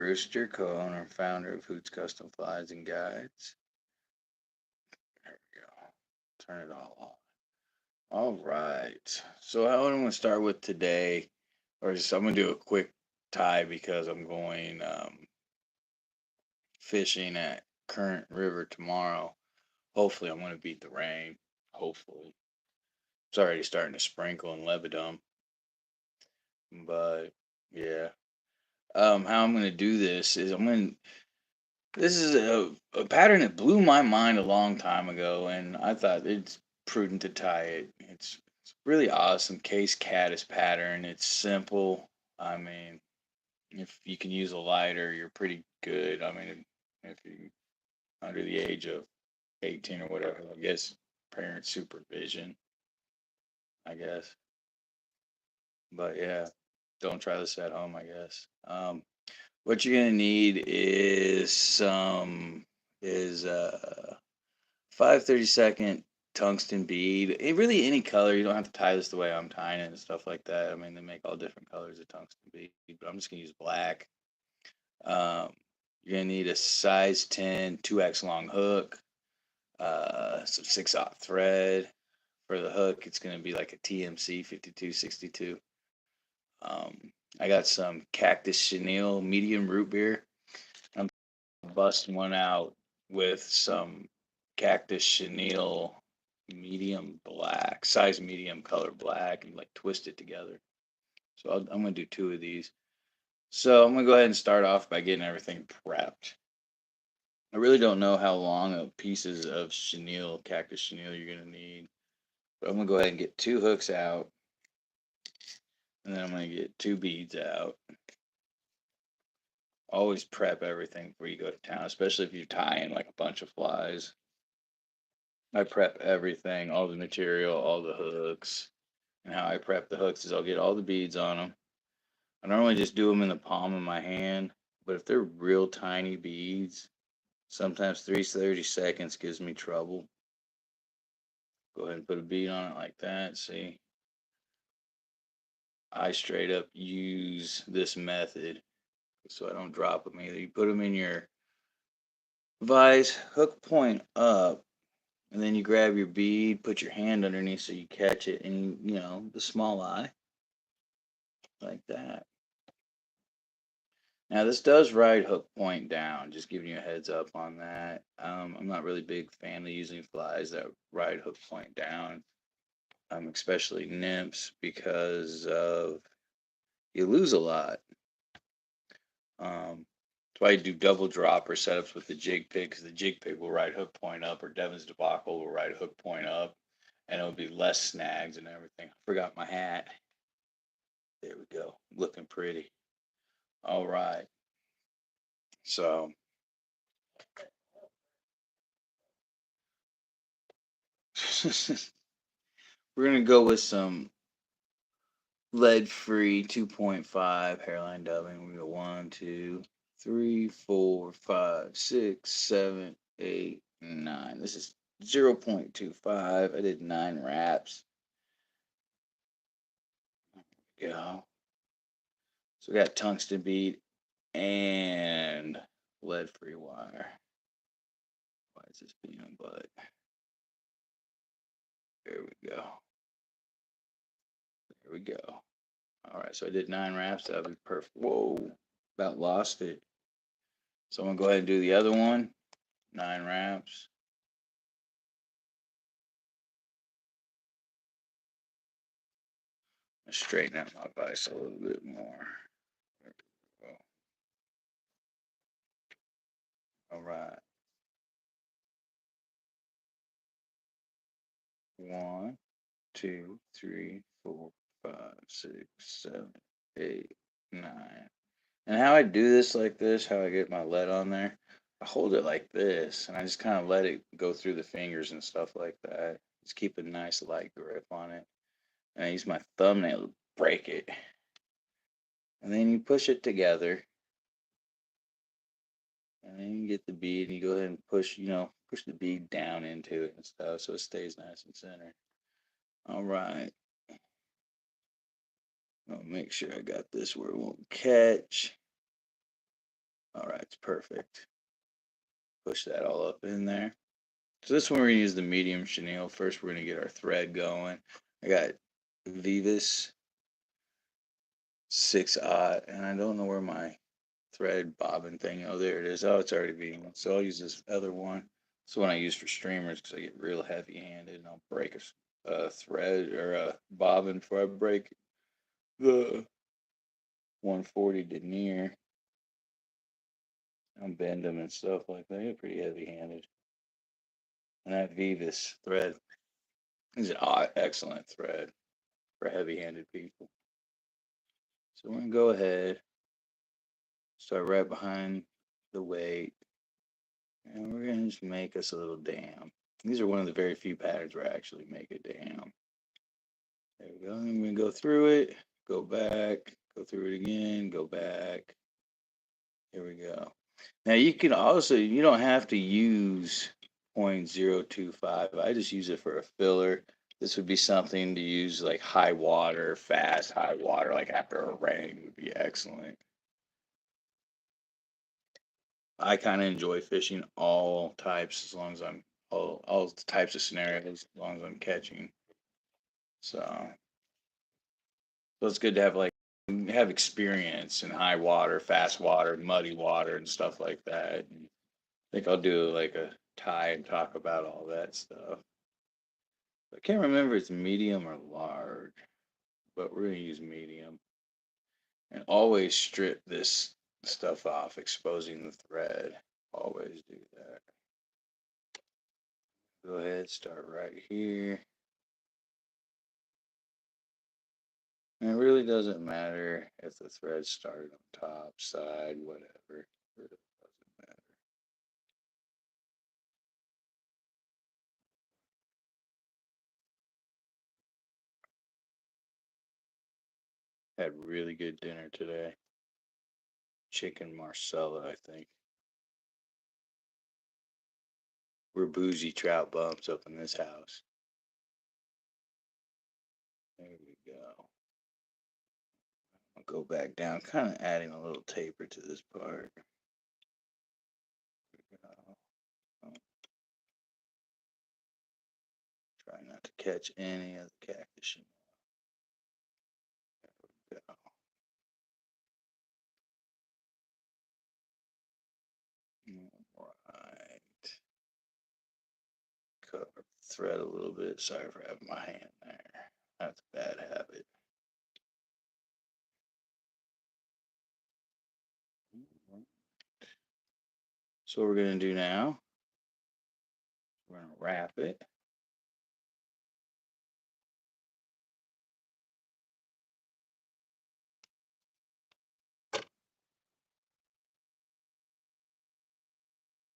Rooster co-owner, founder of Hoot's Custom Flies and Guides. There we go. Turn it all on. All right. So how I'm going to start with today, or just I'm going to do a quick tie because I'm going fishing at Current River tomorrow. Hopefully, I'm going to beat the rain. Hopefully, it's already starting to sprinkle in Lebedum, but yeah. How I'm going to do this is This is a pattern that blew my mind a long time ago, and I thought it's prudent to tie it. It's really awesome case caddis pattern. It's simple. I mean, if you can use a lighter, you're pretty good. I mean, if you under the age of 18 or whatever, I guess parent supervision, I guess. But yeah, don't try this at home, I guess. What you're gonna need is some is 5/32 tungsten bead. Really any color. You don't have to tie this the way I'm tying it and stuff like that. I mean, they make all different colors of tungsten bead, but I'm just gonna use black. Um, you're gonna need a size 10 2x long hook, some 6/0 thread for the hook. It's gonna be like a TMC 5262. I got some Cactus Chenille medium root beer. I'm busting one out with some Cactus Chenille medium black, size medium color black, and like twist it together. So I'm going to do two of these. So I'm going to go ahead and start off by getting everything prepped. I really don't know how long of pieces of chenille, Cactus Chenille you're going to need. But I'm going to go ahead and get two hooks out. And then I'm going to get two beads out. Always prep everything before you go to town, especially if you're tying like a bunch of flies. I prep everything, all the material, all the hooks. And how I prep the hooks is I'll get all the beads on them. I normally just do them in the palm of my hand, but if they're real tiny beads, sometimes 3/32 gives me trouble. Go ahead and put a bead on it like that. See, I straight up use this method so I don't drop them either. You put them in your vise, hook point up, and then you grab your bead, put your hand underneath so you catch it, and the small eye, like that. Now this does ride hook point down, just giving you a heads up on that. I'm not really big fan of using flies that ride hook point down, especially nymphs, because of you lose a lot. That's why you do double dropper setups with the jig pig, because the jig pig will ride hook point up, or Devin's debacle will ride hook point up, and it'll be less snags and everything. I forgot my hat. There we go, looking pretty. All right, so we're gonna go with some lead-free 2.5 hairline dubbing. We go 1, 2, 3, 4, 5, 6, 7, 8, 9. This is 0.25. I did 9 wraps. Go. So we got tungsten bead and lead-free wire. Why is this being a butt? There we go. There we go. All right, so I did 9 wraps. That'll be perfect. Whoa, about lost it. So I'm gonna go ahead and do the other one. 9 wraps. Straighten out my vise a little bit more. There we go. All right. 1, 2, 3, 4, 5, 6, 7, 8, 9. And how I do this like this, how I get my lead on there, I hold it like this and I just kind of let it go through the fingers and stuff like that. Just keep a nice light grip on it. And I use my thumbnail to break it. And then you push it together. And then you get the bead and you go ahead and push the bead down into it and stuff so it stays nice and centered. All right. I'll make sure I got this where it won't catch. All right, it's perfect. Push that all up in there. So this one we're gonna use the medium chenille. First, we're gonna get our thread going. I got Vivis 6/0, and I don't know where my thread bobbin thing. Oh, there it is. Oh, it's already being. So I'll use this other one. This one I use for streamers because I get real heavy handed and I'll break a thread or a bobbin before I break the 140 denier. I'll bend them and stuff like that. I get pretty heavy handed. And that Vivis thread is an excellent thread for heavy handed people. So we're going to go ahead, start right behind the weight, and we're going to just make us a little dam. These are one of the very few patterns where I actually make a dam. There we go. And I'm going to go through it, go back, go through it again, go back. Here we go. Now you can also, you don't have to use 0.025. I just use it for a filler. This would be something to use like high water, fast high water, like after a rain would be excellent. I kind of enjoy fishing all types as long as I'm all types of scenarios as long as I'm catching. So it's good to have like have experience in high water, fast water, muddy water, and stuff like that. And I think I'll do like a tie and talk about all that stuff. I can't remember if it's medium or large, but we're gonna use medium. And always strip this stuff off, exposing the thread. Always do that. Go ahead, start right here. And it really doesn't matter if the thread started on top, side, whatever. It really doesn't matter. Had really good dinner today. Chicken marsala, I think. We're bougie trout bumps up in this house. There we go. I'll go back down, kind of adding a little taper to this part. Try not to catch any of the cactus. There we go. All right. Cover the thread a little bit. Sorry for having my hand there. That's a bad habit. So what we're going to do now, we're going to wrap it.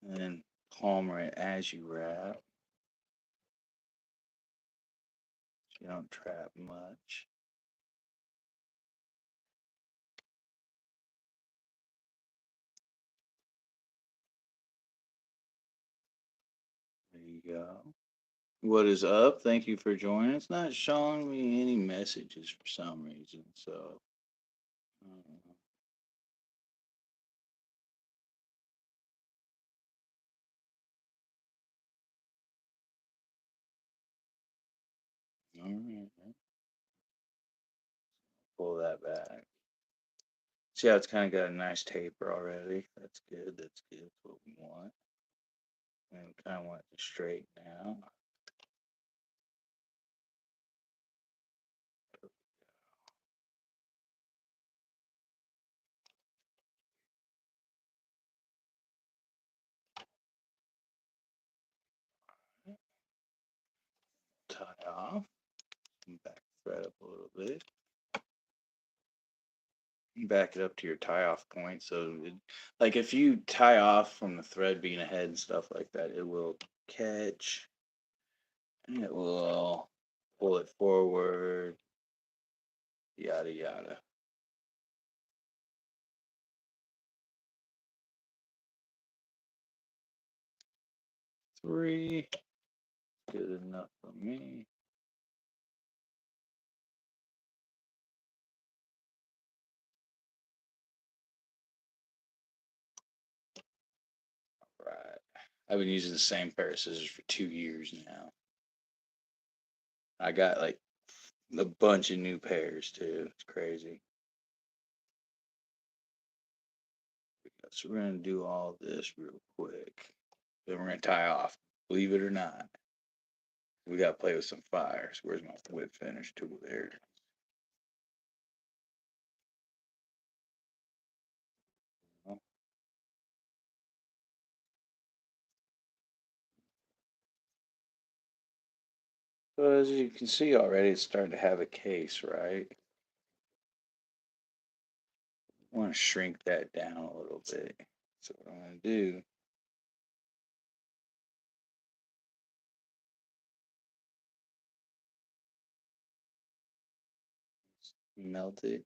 And then palmer it as you wrap. So you don't trap much. There you go. What is up? Thank you for joining. It's not showing me any messages for some reason. So, all right. Pull that back. See how it's kind of got a nice taper already? That's good. That's good. That's what we want. And we kind of want it to straighten out. Tie off. Back the thread up a little bit. Back it up to your tie off point. So, like if you tie off from the thread being ahead and stuff like that, it will catch and it will pull it forward, yada yada. Three, good enough for me. I've been using the same pair of scissors for 2 years now. I got like a bunch of new pairs too. It's crazy. So we're gonna do all this real quick. Then we're gonna tie off. Believe it or not, we gotta play with some fires. Where's my whip finish tool? There. So as you can see already, it's starting to have a case, right? I want to shrink that down a little bit. So what I'm going to do, melt it.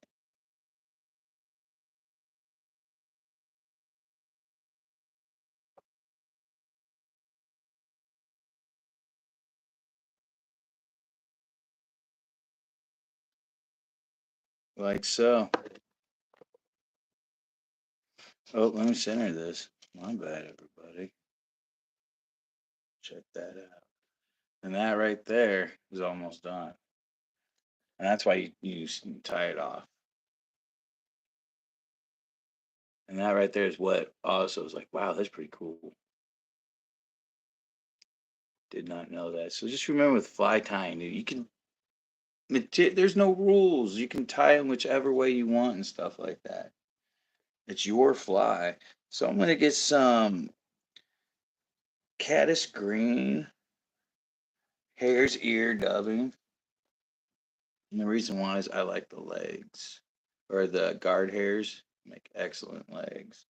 Like so. Oh, let me center this. My bad, everybody. Check that out. And that right there is almost done. And that's why you tie it off. And that right there is what also is like, wow, that's pretty cool. Did not know that. So just remember with fly tying, you can, there's no rules. You can tie them whichever way you want and stuff like that. It's your fly. So I'm going to get some Caddis green hare's ear dubbing. And the reason why is I like the legs or the guard hairs make excellent legs.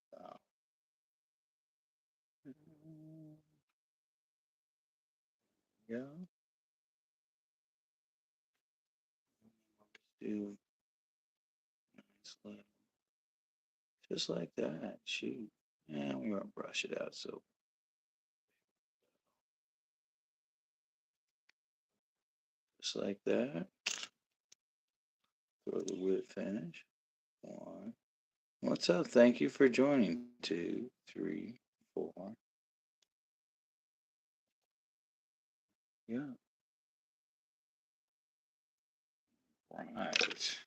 So, yeah. Do just like that. Shoot. And we're going to brush it out. So just like that. Throw the whip finish. One. What's up? Thank you for joining. 2, 3, 4. Yeah. Right.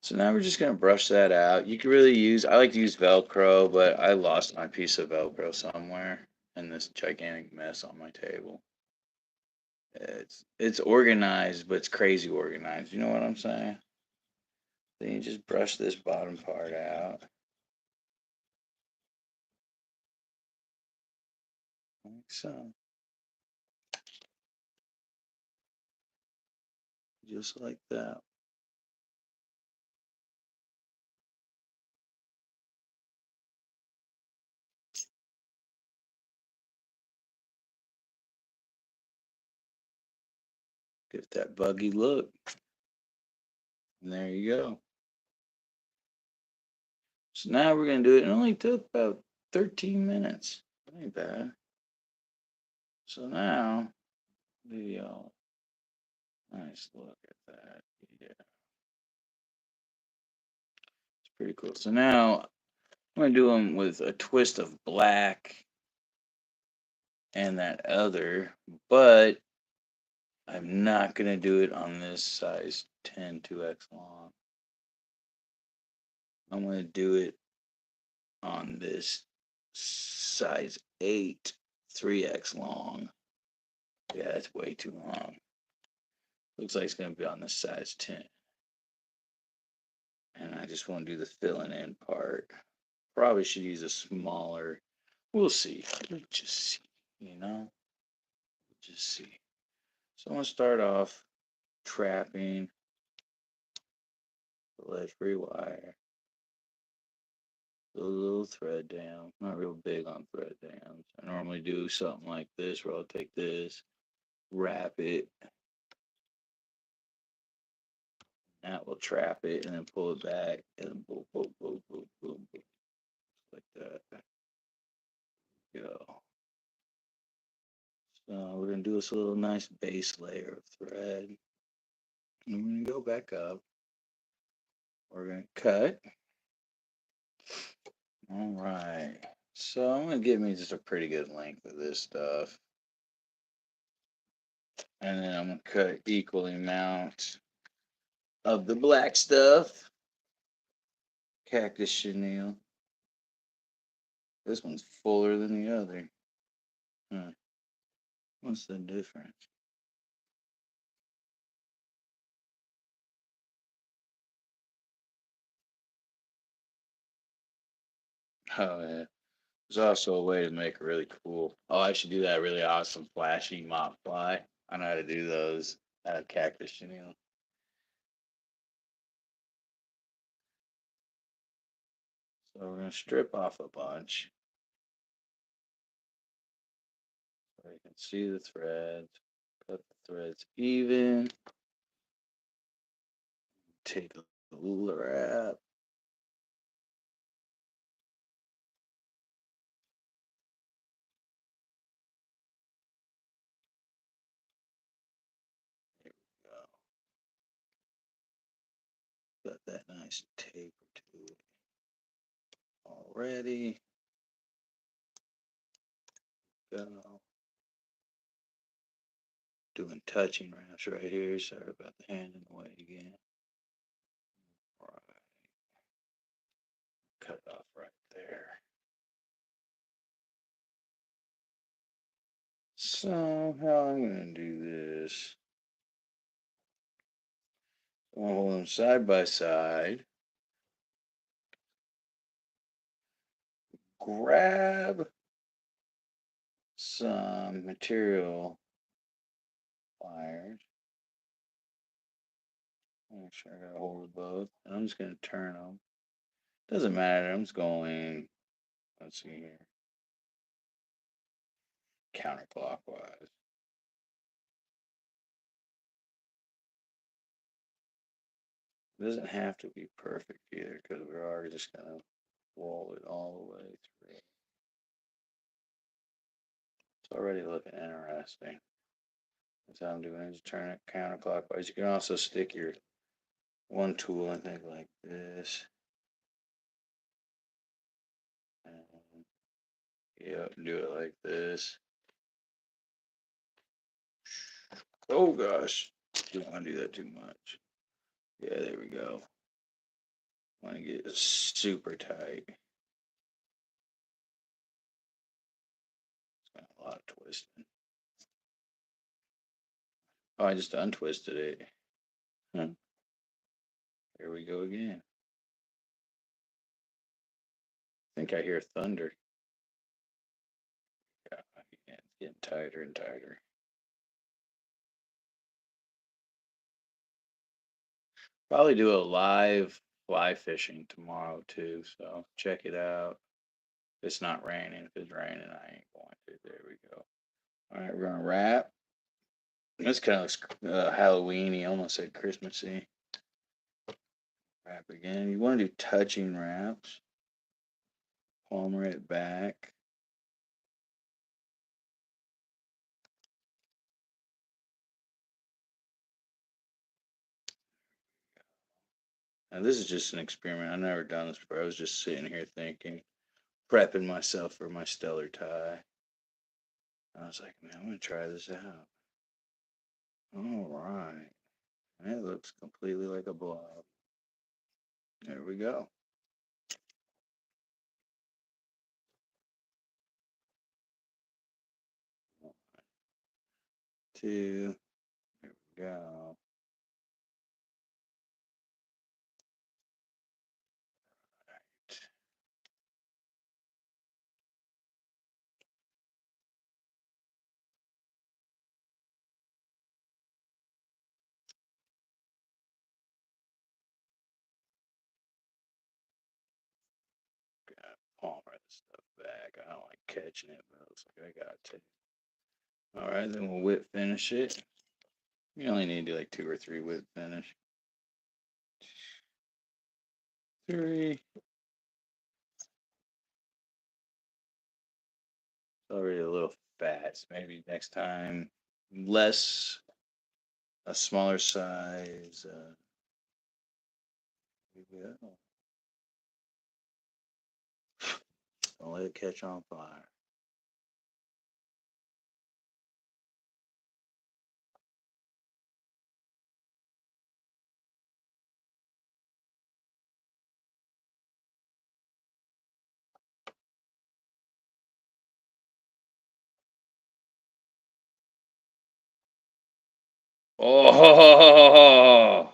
So now we're just gonna brush that out. You can really use, I like to use Velcro, but I lost my piece of Velcro somewhere in this gigantic mess on my table. It's organized, but it's crazy organized. You know what I'm saying? Then you just brush this bottom part out. Like so. Just like that. Get that buggy look. And there you go. So now we're gonna do it. It only took about 13 minutes. That ain't bad. So now, video. Nice look at that. Yeah, it's pretty cool. So now I'm gonna do them with a twist of black and that other, but I'm not gonna do it on this size 10 2X long. I'm gonna do it on this size 8 3X long. Yeah, that's way too long. Looks like it's gonna be on the size 10. And I just want to do the filling in part. Probably should use a smaller. We'll see. We'll just see. You know, we'll just see. So I'm gonna start off trapping the lead free wire. A little thread down. Not real big on thread downs. I normally do something like this where I'll take this, wrap it, that will trap it, and then pull it back, and then boom, boom, boom, boom, boom, boom, like that. Go. So we're gonna do this little nice base layer of thread. And we're gonna go back up. we're gonna cut. All right. So I'm gonna get me just a pretty good length of this stuff. And then I'm gonna cut equal amount of the black stuff. Cactus chenille. This one's fuller than the other. Huh. What's the difference? Oh yeah. There's also a way to make a really cool. Oh, I should do that really awesome flashy mop fly. I know how to do those out of cactus chenille. So we're gonna strip off a bunch so you can see the threads. Cut the threads even. Take a wrap. There we go. Got that nice taper to it already. Go. Doing touching wraps right here. Sorry about the hand in the way again. All right. Cut it off right there. So how I'm gonna do this? I'll hold them side by side. Grab some material pliers. Make sure I got a hold of both. And I'm just gonna turn them. Doesn't matter. I'm just going. Let's see here. Counterclockwise. It doesn't have to be perfect either because we're already just gonna roll it all the way through. It's already looking interesting. That's how I'm doing it. Just turn it counterclockwise. You can also stick your one tool, I think, like this. And, yep, do it like this. Oh gosh, don't want to do that too much. Yeah, there we go. Want to get it super tight. It's got a lot of twisting. Oh, I just untwisted it. Huh. Here we go again. I think I hear thunder. Yeah, it's getting tighter and tighter. Probably do a live fly fishing tomorrow too, so check it out. If it's not raining. If it's raining, I ain't going to. There we go. All right, we're gonna wrap. This kind of looks Halloweeny, almost said Christmassy. Wrap again. You want to do touching wraps. Palmer it back. Now this is just an experiment. I've never done this before. I was just sitting here thinking, prepping myself for my stellar tie. I was like, man, I'm gonna try this out. All right. It looks completely like a blob. There we go. Two. There we go. Right. Got Palmer this stuff back. I don't like catching it, but it looks like I got to. All right, then we'll whip finish it. You only need to do like 2 or 3 whip finish. 3. Already a little fat. So maybe next time, less, a smaller size Yeah. Don't let it catch on fire. Oh,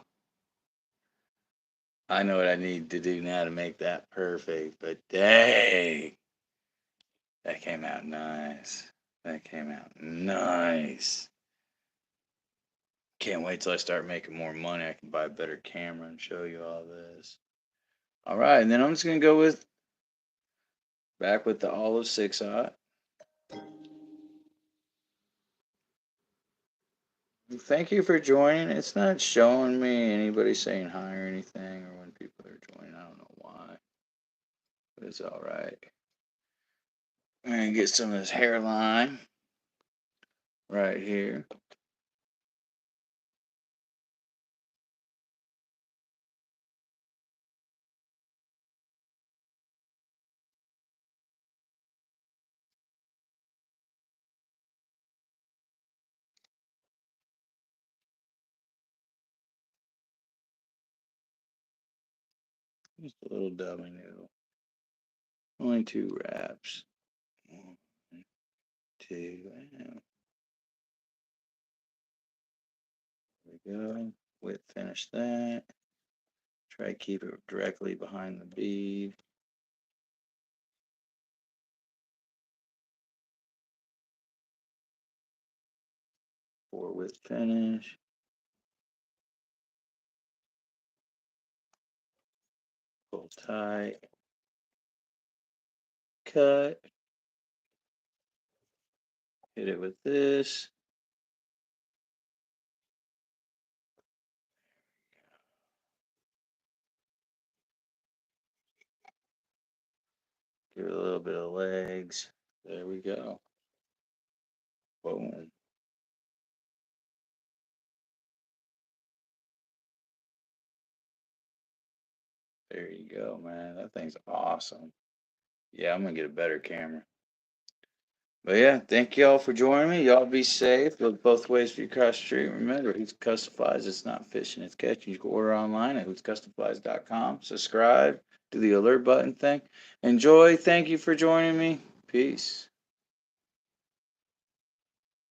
I know what I need to do now to make that perfect, but dang, that came out nice. That came out nice. Can't wait till I start making more money. I can buy a better camera and show you all this. All right, and then I'm just gonna go with back with the olive 6-aught. Thank you for joining. It's not showing me anybody saying hi or anything, or when people are joining. I don't know why, but it's all right. I'm gonna get some of this hairline right here. Just a little dummy noodle. Only 2 wraps. 1, 2, and there we go. Whip finish that. Try to keep it directly behind the bead. For whip finish. Pull tight. Cut. Hit it with this. Give it a little bit of legs. There we go. Boom. There you go, man. That thing's awesome. Yeah, I'm gonna get a better camera. But yeah, thank y'all for joining me. Y'all be safe. Look both ways for your cross street. Remember, Hoots Customize. It's not fishing, it's catching. You can order online at hootscustomize.com. Subscribe. Do the alert button thing. Enjoy. Thank you for joining me. Peace.